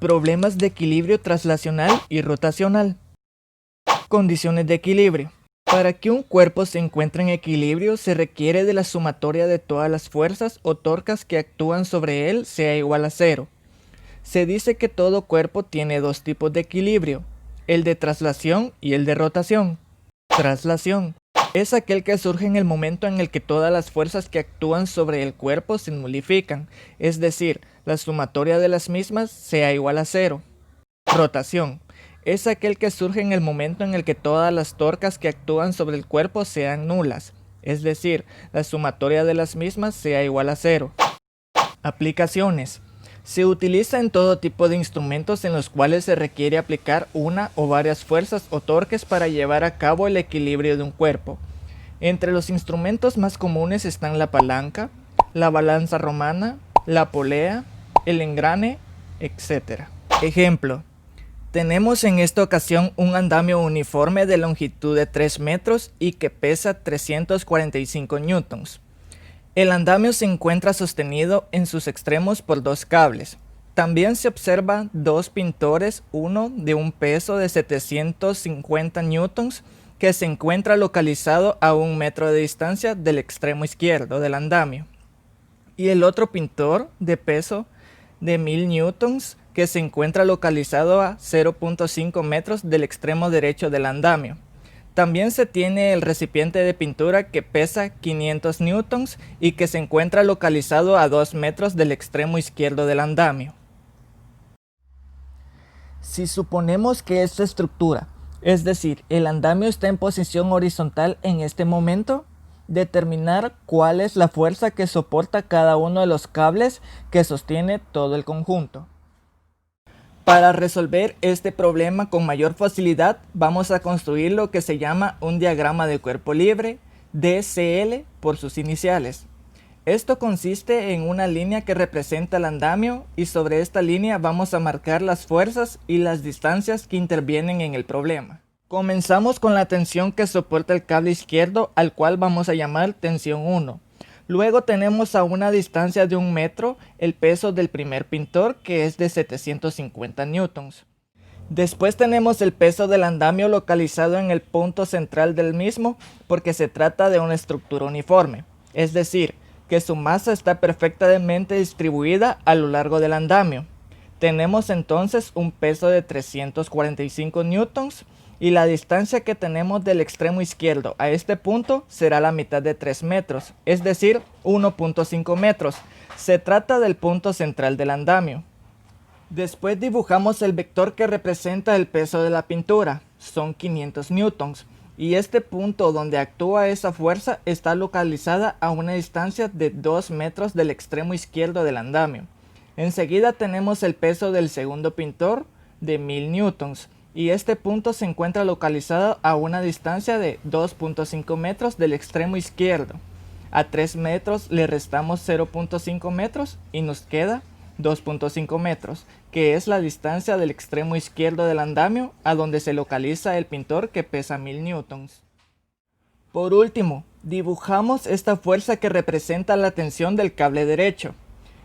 Problemas de equilibrio traslacional y rotacional. Condiciones de equilibrio. Para que un cuerpo se encuentre en equilibrio se requiere de la sumatoria de todas las fuerzas o torcas que actúan sobre él sea igual a cero. Se dice que todo cuerpo tiene dos tipos de equilibrio, el de traslación y el de rotación. Traslación es aquel que surge en el momento en el que todas las fuerzas que actúan sobre el cuerpo se nulifican, es decir, la sumatoria de las mismas sea igual a cero. Rotación es aquel que surge en el momento en el que todas las torcas que actúan sobre el cuerpo sean nulas, es decir, la sumatoria de las mismas sea igual a cero. Aplicaciones. Se utiliza en todo tipo de instrumentos en los cuales se requiere aplicar una o varias fuerzas o torques para llevar a cabo el equilibrio de un cuerpo. Entre los instrumentos más comunes están la palanca, la balanza romana, la polea, el engrane, etc. Ejemplo. Tenemos en esta ocasión un andamio uniforme de longitud de 3 metros y que pesa 345 newtons. El andamio se encuentra sostenido en sus extremos por dos cables. También se observan dos pintores, uno de un peso de 750 newtons que se encuentra localizado a 1 metro de distancia del extremo izquierdo del andamio, y el otro pintor de peso de 1000 newtons que se encuentra localizado a 0.5 metros del extremo derecho del andamio. También se tiene el recipiente de pintura que pesa 500 newtons y que se encuentra localizado a 2 metros del extremo izquierdo del andamio. Si suponemos que esta estructura, es decir, el andamio está en posición horizontal en este momento, determinar cuál es la fuerza que soporta cada uno de los cables que sostiene todo el conjunto. Para resolver este problema con mayor facilidad, vamos a construir lo que se llama un diagrama de cuerpo libre, DCL por sus iniciales. Esto consiste en una línea que representa el andamio y sobre esta línea vamos a marcar las fuerzas y las distancias que intervienen en el problema. Comenzamos con la tensión que soporta el cable izquierdo, al cual vamos a llamar tensión 1. Luego tenemos a una distancia de 1 metro el peso del primer pintor, que es de 750 newtons. Después tenemos el peso del andamio localizado en el punto central del mismo, porque se trata de una estructura uniforme, es decir, que su masa está perfectamente distribuida a lo largo del andamio. Tenemos entonces un peso de 345 newtons y la distancia que tenemos del extremo izquierdo a este punto será la mitad de 3 metros, es decir, 1.5 metros. Se trata del punto central del andamio. Después dibujamos el vector que representa el peso de la pintura, son 500 newtons, y este punto donde actúa esa fuerza está localizada a una distancia de 2 metros del extremo izquierdo del andamio. Enseguida tenemos el peso del segundo pintor de 1000 newtons, y este punto se encuentra localizado a una distancia de 2.5 metros del extremo izquierdo. A 3 metros le restamos 0.5 metros y nos queda 2.5 metros, que es la distancia del extremo izquierdo del andamio a donde se localiza el pintor que pesa 1000 newtons. Por último, dibujamos esta fuerza que representa la tensión del cable derecho.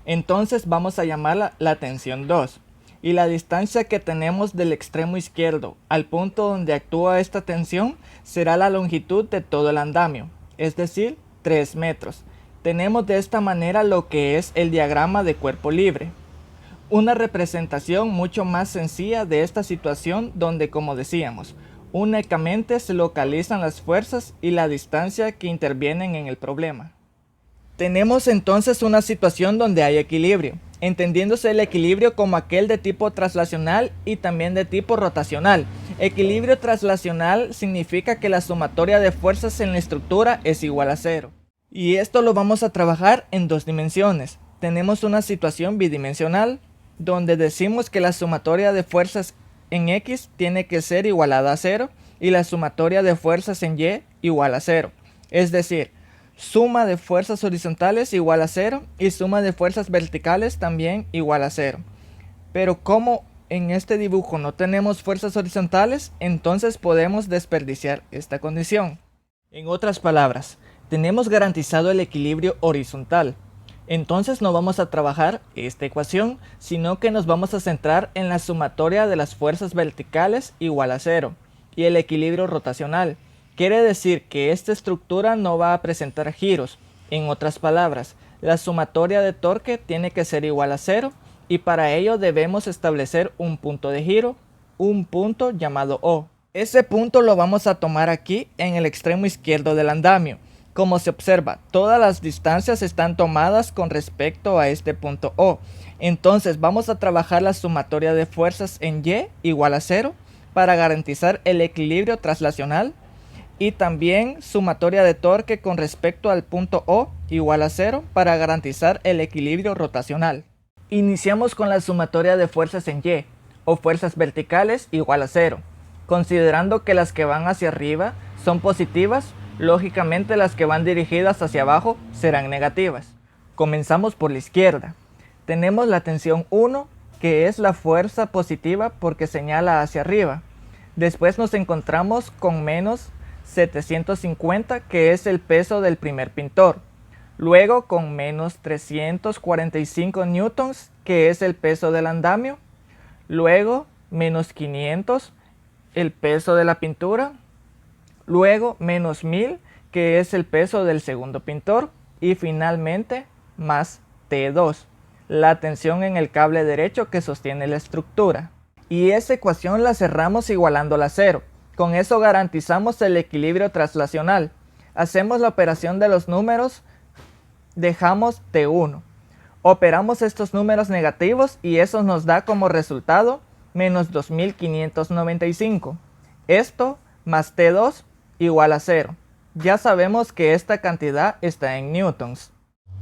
Entonces vamos a llamarla la tensión 2. Y la distancia que tenemos del extremo izquierdo al punto donde actúa esta tensión será la longitud de todo el andamio, es decir, 3 metros. Tenemos de esta manera lo que es el diagrama de cuerpo libre. Una representación mucho más sencilla de esta situación donde, como decíamos, únicamente se localizan las fuerzas y la distancia que intervienen en el problema. Tenemos entonces una situación donde hay equilibrio, entendiéndose el equilibrio como aquel de tipo traslacional y también de tipo rotacional. Equilibrio traslacional significa que la sumatoria de fuerzas en la estructura es igual a cero. Y esto lo vamos a trabajar en dos dimensiones. Tenemos una situación bidimensional, donde decimos que la sumatoria de fuerzas en X tiene que ser igualada a 0 y la sumatoria de fuerzas en Y igual a 0. Es decir, suma de fuerzas horizontales igual a 0 y suma de fuerzas verticales también igual a 0. Pero como en este dibujo no tenemos fuerzas horizontales, entonces podemos desperdiciar esta condición. En otras palabras, tenemos garantizado el equilibrio horizontal, Entonces no vamos a trabajar esta ecuación, sino que nos vamos a centrar en la sumatoria de las fuerzas verticales igual a 0 y el equilibrio rotacional. Quiere decir que esta estructura no va a presentar giros. En otras palabras, la sumatoria de torque tiene que ser igual a 0 y para ello debemos establecer un punto de giro, un punto llamado O. Ese punto lo vamos a tomar aquí en el extremo izquierdo del andamio. Como se observa, todas las distancias están tomadas con respecto a este punto O. Entonces vamos a trabajar la sumatoria de fuerzas en Y igual a 0 para garantizar el equilibrio traslacional y también sumatoria de torque con respecto al punto O igual a 0 para garantizar el equilibrio rotacional. Iniciamos con la sumatoria de fuerzas en Y o fuerzas verticales igual a 0. Considerando que las que van hacia arriba son positivas, lógicamente las que van dirigidas hacia abajo serán negativas. Comenzamos por la izquierda. Tenemos la tensión 1, que es la fuerza positiva porque señala hacia arriba. Después nos encontramos con menos 750, que es el peso del primer pintor. Luego con menos 345 newtons, que es el peso del andamio. Luego menos 500, el peso de la pintura. Luego menos 1000, que es el peso del segundo pintor. Y finalmente más T2, la tensión en el cable derecho que sostiene la estructura. Y esa ecuación la cerramos igualándola a 0. Con eso garantizamos el equilibrio traslacional. Hacemos la operación de los números, dejamos T1. Operamos estos números negativos y eso nos da como resultado menos 2595. Esto más T2 igual a 0. Ya sabemos que esta cantidad está en newtons.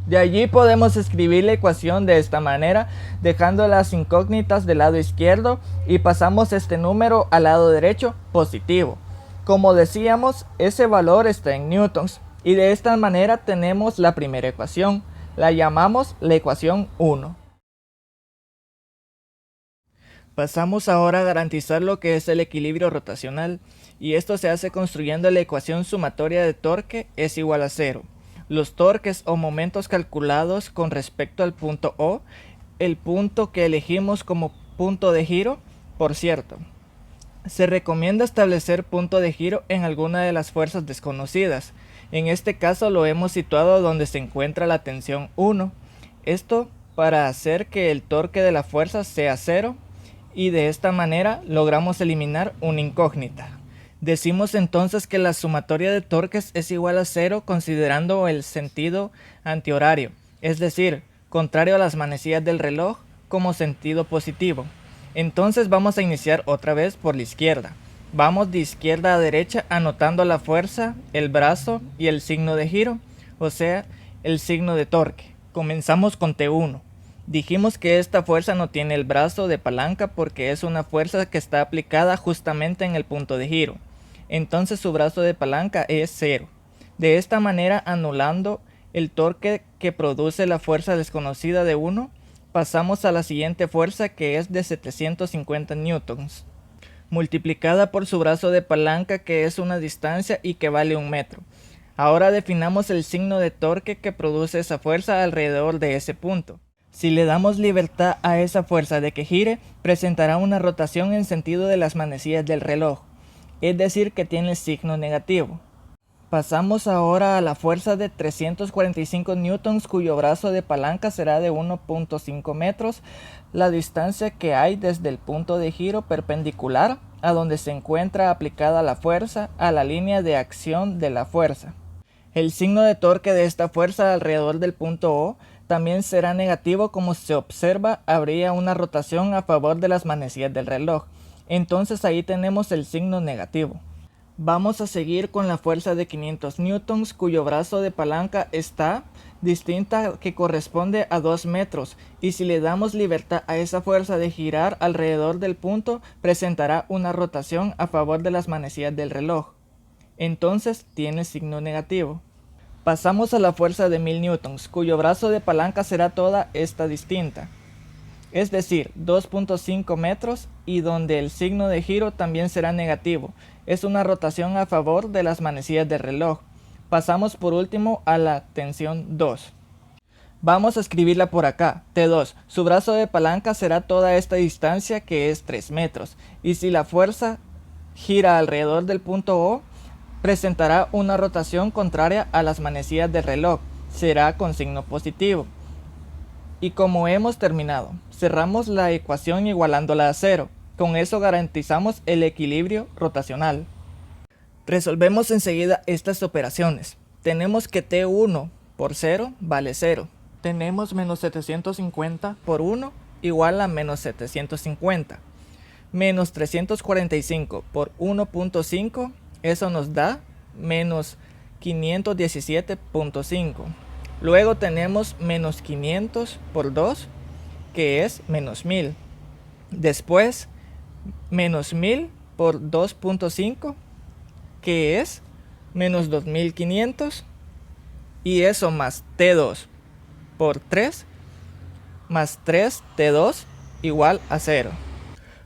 De allí podemos escribir la ecuación de esta manera, dejando las incógnitas del lado izquierdo y pasamos este número al lado derecho positivo. Como decíamos, ese valor está en newtons y de esta manera tenemos la primera ecuación. La llamamos la ecuación 1. Pasamos ahora a garantizar lo que es el equilibrio rotacional y esto se hace construyendo la ecuación sumatoria de torque es igual a 0. Los torques o momentos calculados con respecto al punto O, el punto que elegimos como punto de giro. Por cierto, se recomienda establecer punto de giro en alguna de las fuerzas desconocidas. En este caso lo hemos situado donde se encuentra la tensión 1. Esto para hacer que el torque de la fuerza sea 0 y de esta manera logramos eliminar una incógnita. Decimos entonces que la sumatoria de torques es igual a 0 considerando el sentido antihorario, es decir, contrario a las manecillas del reloj como sentido positivo. Entonces vamos a iniciar otra vez por la izquierda. Vamos de izquierda a derecha anotando la fuerza, el brazo y el signo de giro, o sea, el signo de torque. Comenzamos con T1. Dijimos que esta fuerza no tiene el brazo de palanca porque es una fuerza que está aplicada justamente en el punto de giro. Entonces su brazo de palanca es 0. De esta manera, anulando el torque que produce la fuerza desconocida de 1, pasamos a la siguiente fuerza que es de 750 newtons, multiplicada por su brazo de palanca que es una distancia y que vale 1 metro. Ahora definamos el signo de torque que produce esa fuerza alrededor de ese punto. Si le damos libertad a esa fuerza de que gire, presentará una rotación en sentido de las manecillas del reloj, es decir que tiene el signo negativo. Pasamos ahora a la fuerza de 345 newtons cuyo brazo de palanca será de 1.5 metros, la distancia que hay desde el punto de giro perpendicular a donde se encuentra aplicada la fuerza a la línea de acción de la fuerza. El signo de torque de esta fuerza alrededor del punto O también será negativo. Como se observa, habría una rotación a favor de las manecillas del reloj. Entonces ahí tenemos el signo negativo. Vamos a seguir con la fuerza de 500 newtons cuyo brazo de palanca está distinta, que corresponde a 2 metros, y si le damos libertad a esa fuerza de girar alrededor del punto, presentará una rotación a favor de las manecillas del reloj. Entonces tiene signo negativo. Pasamos a la fuerza de 1000 newtons cuyo brazo de palanca será toda esta distinta, es decir 2.5 metros, y donde el signo de giro también será negativo. Es una rotación a favor de las manecillas del reloj. Pasamos por último a la tensión 2. Vamos a escribirla por acá, T2. Su brazo de palanca será toda esta distancia que es 3 metros. Y si la fuerza gira alrededor del punto O, presentará una rotación contraria a las manecillas del reloj. Será con signo positivo. Y como hemos terminado, cerramos la ecuación igualándola a 0. Con eso garantizamos el equilibrio rotacional. Resolvemos enseguida estas operaciones. Tenemos que T1 por 0 vale 0. Tenemos menos 750 por 1 igual a menos 750. Menos 345 por 1.5, eso nos da menos 517.5. Luego tenemos menos 500 por 2, que es menos 1000. Después, menos 1000 por 2.5, que es menos 2500. Y eso más T2 por 3 más 3T2 igual a 0.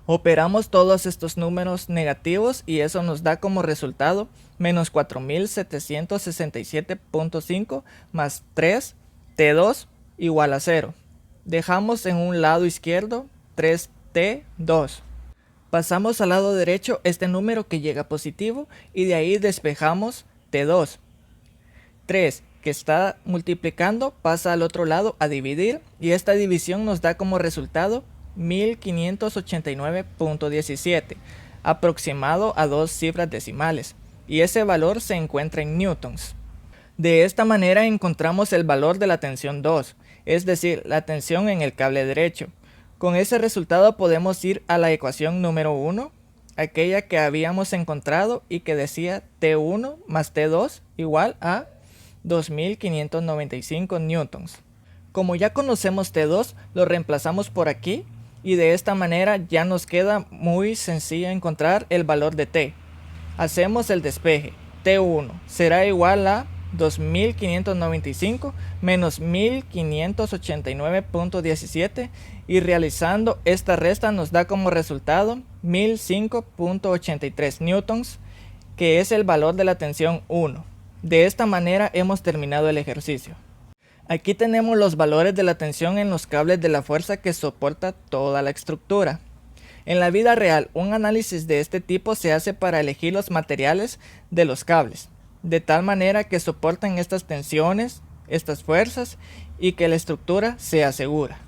Operamos todos estos números negativos y eso nos da como resultado menos 4767.5 más 3T2 igual a 0. Dejamos en un lado izquierdo 3T2. Pasamos al lado derecho este número que llega positivo y de ahí despejamos T2. 3 que está multiplicando pasa al otro lado a dividir y esta división nos da como resultado 1589.17, aproximado a 2 cifras decimales, y ese valor se encuentra en newtons. De esta manera encontramos el valor de la tensión 2, es decir, la tensión en el cable derecho. Con ese resultado podemos ir a la ecuación número 1, aquella que habíamos encontrado y que decía T1 más T2 igual a 2595 newtons. Como ya conocemos T2, lo reemplazamos por aquí y de esta manera ya nos queda muy sencillo encontrar el valor de T. Hacemos el despeje. T1 será igual a 2595 menos 1589.17 y realizando esta resta nos da como resultado 1005.83 newtons, que es el valor de la tensión 1. De esta manera hemos terminado el ejercicio. Aquí tenemos los valores de la tensión en los cables de la fuerza que soporta toda la estructura. En la vida real, un análisis de este tipo se hace para elegir los materiales de los cables, de tal manera que soporten estas tensiones, estas fuerzas y que la estructura sea segura.